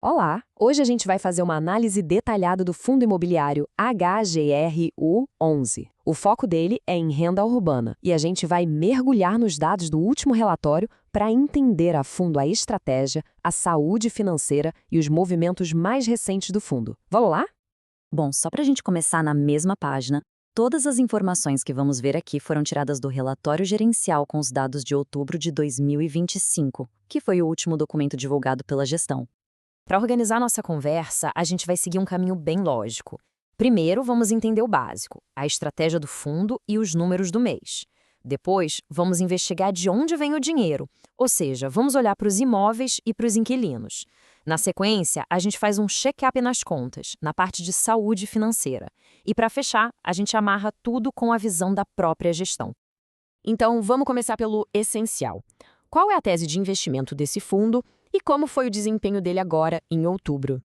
Olá! Hoje a gente vai fazer uma análise detalhada do fundo imobiliário HGRU11. O foco dele é em renda urbana e a gente vai mergulhar nos dados do último relatório para entender a fundo a estratégia, a saúde financeira e os movimentos mais recentes do fundo. Vamos lá? Bom, só para a gente começar na mesma página, todas as informações que vamos ver aqui foram tiradas do relatório gerencial com os dados de outubro de 2025, que foi o último documento divulgado pela gestão. Para organizar nossa conversa, a gente vai seguir um caminho bem lógico. Primeiro, vamos entender o básico, a estratégia do fundo e os números do mês. Depois, vamos investigar de onde vem o dinheiro, ou seja, vamos olhar para os imóveis e para os inquilinos. Na sequência, a gente faz um check-up nas contas, na parte de saúde financeira. E para fechar, a gente amarra tudo com a visão da própria gestão. Então, vamos começar pelo essencial. Qual é a tese de investimento desse fundo e como foi o desempenho dele agora, em outubro?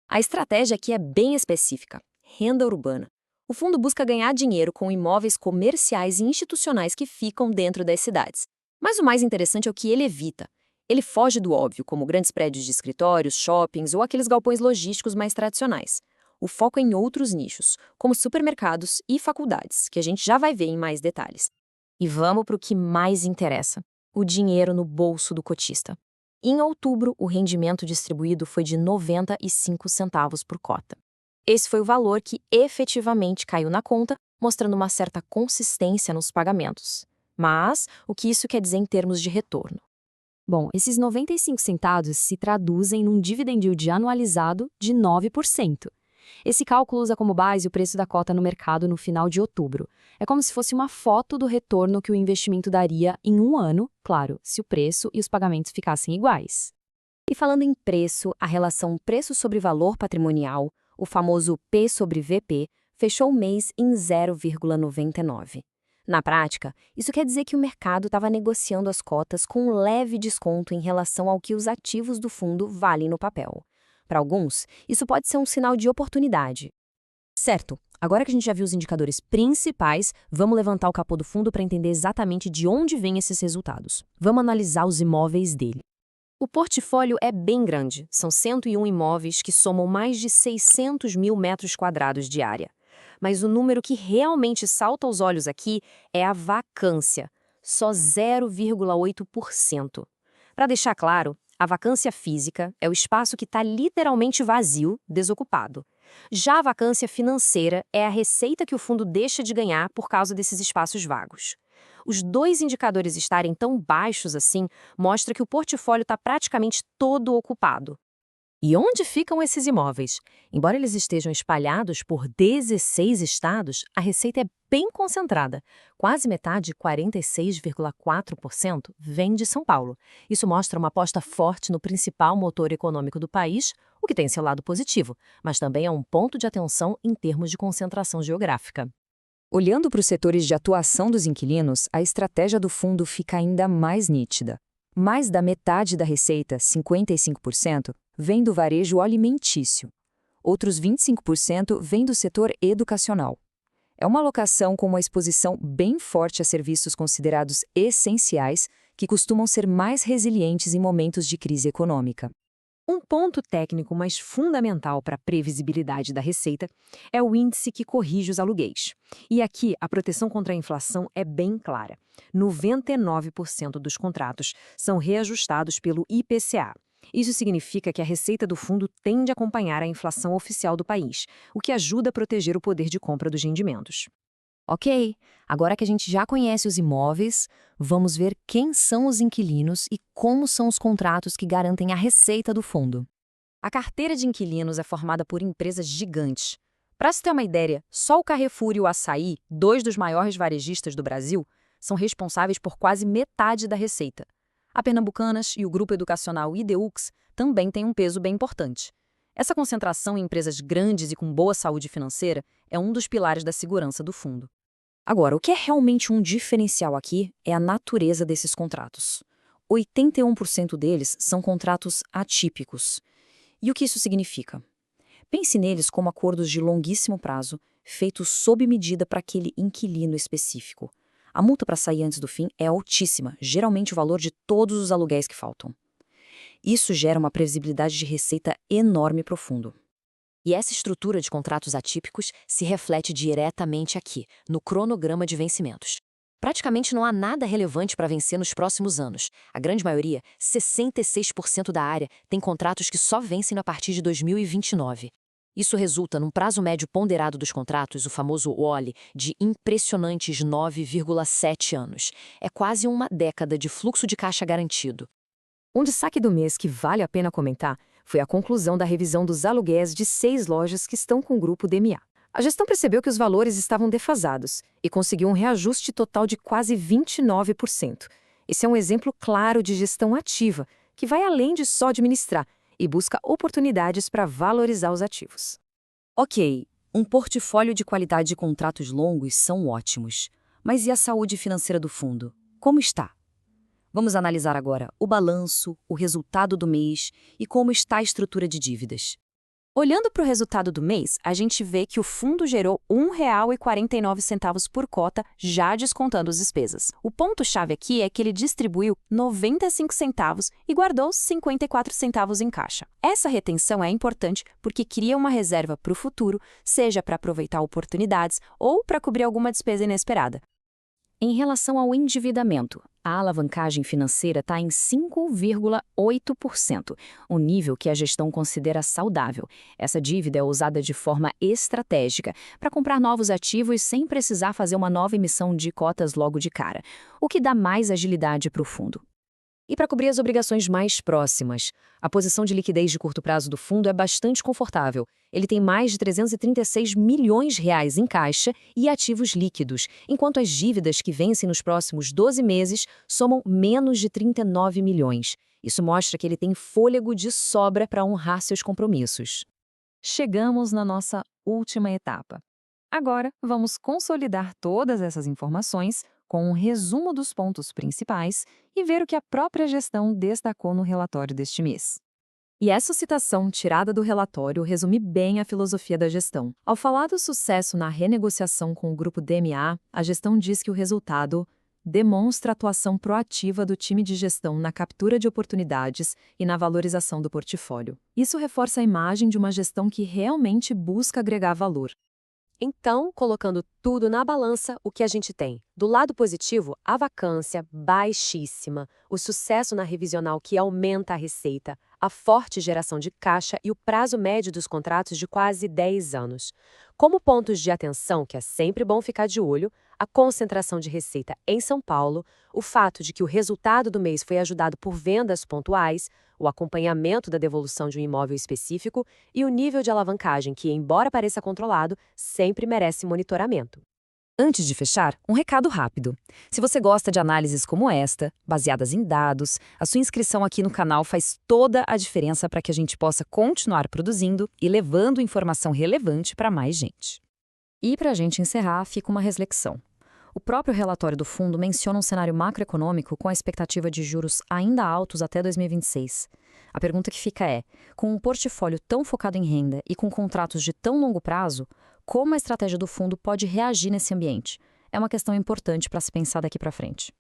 A estratégia aqui é bem específica: renda urbana. O fundo busca ganhar dinheiro com imóveis comerciais e institucionais que ficam dentro das cidades. Mas o mais interessante é o que ele evita. Ele foge do óbvio, como grandes prédios de escritórios, shoppings ou aqueles galpões logísticos mais tradicionais. O foco é em outros nichos, como supermercados e faculdades, que a gente já vai ver em mais detalhes. E vamos para o que mais interessa: o dinheiro no bolso do cotista. Em outubro, o rendimento distribuído foi de 95 centavos por cota. Esse foi o valor que efetivamente caiu na conta, mostrando uma certa consistência nos pagamentos. Mas, o que isso quer dizer em termos de retorno? Bom, esses 95 centavos se traduzem num dividend yield anualizado de 9%. Esse cálculo usa como base o preço da cota no mercado no final de outubro. É como se fosse uma foto do retorno que o investimento daria em um ano, claro, se o preço e os pagamentos ficassem iguais. E falando em preço, a relação preço sobre valor patrimonial, o famoso P sobre VP, fechou o mês em 0,99. Na prática, isso quer dizer que o mercado estava negociando as cotas com um leve desconto em relação ao que os ativos do fundo valem no papel. Para alguns, isso pode ser um sinal de oportunidade. Certo, agora que a gente já viu os indicadores principais, vamos levantar o capô do fundo para entender exatamente de onde vêm esses resultados. Vamos analisar os imóveis dele. O portfólio é bem grande, são 101 imóveis que somam mais de 600 mil metros quadrados de área. Mas o número que realmente salta aos olhos aqui é a vacância, só 0,8%. Para deixar claro, a vacância física é o espaço que está literalmente vazio, desocupado. Já a vacância financeira é a receita que o fundo deixa de ganhar por causa desses espaços vagos. Os dois indicadores estarem tão baixos assim mostra que o portfólio está praticamente todo ocupado. E onde ficam esses imóveis? Embora eles estejam espalhados por 16 estados, a receita é bem concentrada. Quase metade, 46,4%, vem de São Paulo. Isso mostra uma aposta forte no principal motor econômico do país, o que tem seu lado positivo, mas também é um ponto de atenção em termos de concentração geográfica. Olhando para os setores de atuação dos inquilinos, a estratégia do fundo fica ainda mais nítida. Mais da metade da receita, 55%, vem do varejo alimentício. Outros 25% vem do setor educacional. É uma alocação com uma exposição bem forte a serviços considerados essenciais, que costumam ser mais resilientes em momentos de crise econômica. Um ponto técnico mais fundamental para a previsibilidade da receita é o índice que corrige os aluguéis. E aqui a proteção contra a inflação é bem clara. 99% dos contratos são reajustados pelo IPCA. Isso significa que a receita do fundo tende a acompanhar a inflação oficial do país, o que ajuda a proteger o poder de compra dos rendimentos. Ok, agora que a gente já conhece os imóveis, vamos ver quem são os inquilinos e como são os contratos que garantem a receita do fundo. A carteira de inquilinos é formada por empresas gigantes. Para se ter uma ideia, só o Carrefour e o Assaí, dois dos maiores varejistas do Brasil, são responsáveis por quase metade da receita. A Pernambucanas e o grupo educacional IDEUX também têm um peso bem importante. Essa concentração em empresas grandes e com boa saúde financeira é um dos pilares da segurança do fundo. Agora, o que é realmente um diferencial aqui é a natureza desses contratos. 81% deles são contratos atípicos. E o que isso significa? Pense neles como acordos de longuíssimo prazo, feitos sob medida para aquele inquilino específico. A multa para sair antes do fim é altíssima, geralmente o valor de todos os aluguéis que faltam. Isso gera uma previsibilidade de receita enorme e profundo. E essa estrutura de contratos atípicos se reflete diretamente aqui, no cronograma de vencimentos. Praticamente não há nada relevante para vencer nos próximos anos. A grande maioria, 66% da área, tem contratos que só vencem a partir de 2029. Isso resulta num prazo médio ponderado dos contratos, o famoso OLI, de impressionantes 9,7 anos. É quase uma década de fluxo de caixa garantido. Um destaque do mês que vale a pena comentar foi a conclusão da revisão dos aluguéis de 6 lojas que estão com o grupo DMA. A gestão percebeu que os valores estavam defasados e conseguiu um reajuste total de quase 29%. Esse é um exemplo claro de gestão ativa, que vai além de só administrar e busca oportunidades para valorizar os ativos. Ok, um portfólio de qualidade de contratos longos são ótimos. Mas e a saúde financeira do fundo? Como está? Vamos analisar agora o balanço, o resultado do mês e como está a estrutura de dívidas. Olhando para o resultado do mês, a gente vê que o fundo gerou R$ 1,49 por cota, já descontando as despesas. O ponto-chave aqui é que ele distribuiu 95 centavos e guardou 54 centavos em caixa. Essa retenção é importante porque cria uma reserva para o futuro, seja para aproveitar oportunidades ou para cobrir alguma despesa inesperada. Em relação ao endividamento, a alavancagem financeira está em 5,8%, um nível que a gestão considera saudável. Essa dívida é usada de forma estratégica para comprar novos ativos sem precisar fazer uma nova emissão de cotas logo de cara, o que dá mais agilidade para o fundo. E para cobrir as obrigações mais próximas, a posição de liquidez de curto prazo do fundo é bastante confortável. Ele tem mais de R$ 336 milhões em caixa e ativos líquidos, enquanto as dívidas que vencem nos próximos 12 meses somam menos de 39 milhões. Isso mostra que ele tem fôlego de sobra para honrar seus compromissos. Chegamos na nossa última etapa. Agora, vamos consolidar todas essas informações com um resumo dos pontos principais e ver o que a própria gestão destacou no relatório deste mês. E essa citação tirada do relatório resume bem a filosofia da gestão. Ao falar do sucesso na renegociação com o grupo DMA, a gestão diz que o resultado demonstra a atuação proativa do time de gestão na captura de oportunidades e na valorização do portfólio. Isso reforça a imagem de uma gestão que realmente busca agregar valor. Então, colocando tudo na balança, o que a gente tem? Do lado positivo, a vacância baixíssima, o sucesso na revisional que aumenta a receita, a forte geração de caixa e o prazo médio dos contratos de quase 10 anos. Como pontos de atenção, que é sempre bom ficar de olho, a concentração de receita em São Paulo, o fato de que o resultado do mês foi ajudado por vendas pontuais, o acompanhamento da devolução de um imóvel específico e o nível de alavancagem que, embora pareça controlado, sempre merece monitoramento. Antes de fechar, um recado rápido. Se você gosta de análises como esta, baseadas em dados, a sua inscrição aqui no canal faz toda a diferença para que a gente possa continuar produzindo e levando informação relevante para mais gente. E para a gente encerrar, fica uma reflexão. O próprio relatório do fundo menciona um cenário macroeconômico com a expectativa de juros ainda altos até 2026. A pergunta que fica é, com um portfólio tão focado em renda e com contratos de tão longo prazo, como a estratégia do fundo pode reagir nesse ambiente? É uma questão importante para se pensar daqui para frente.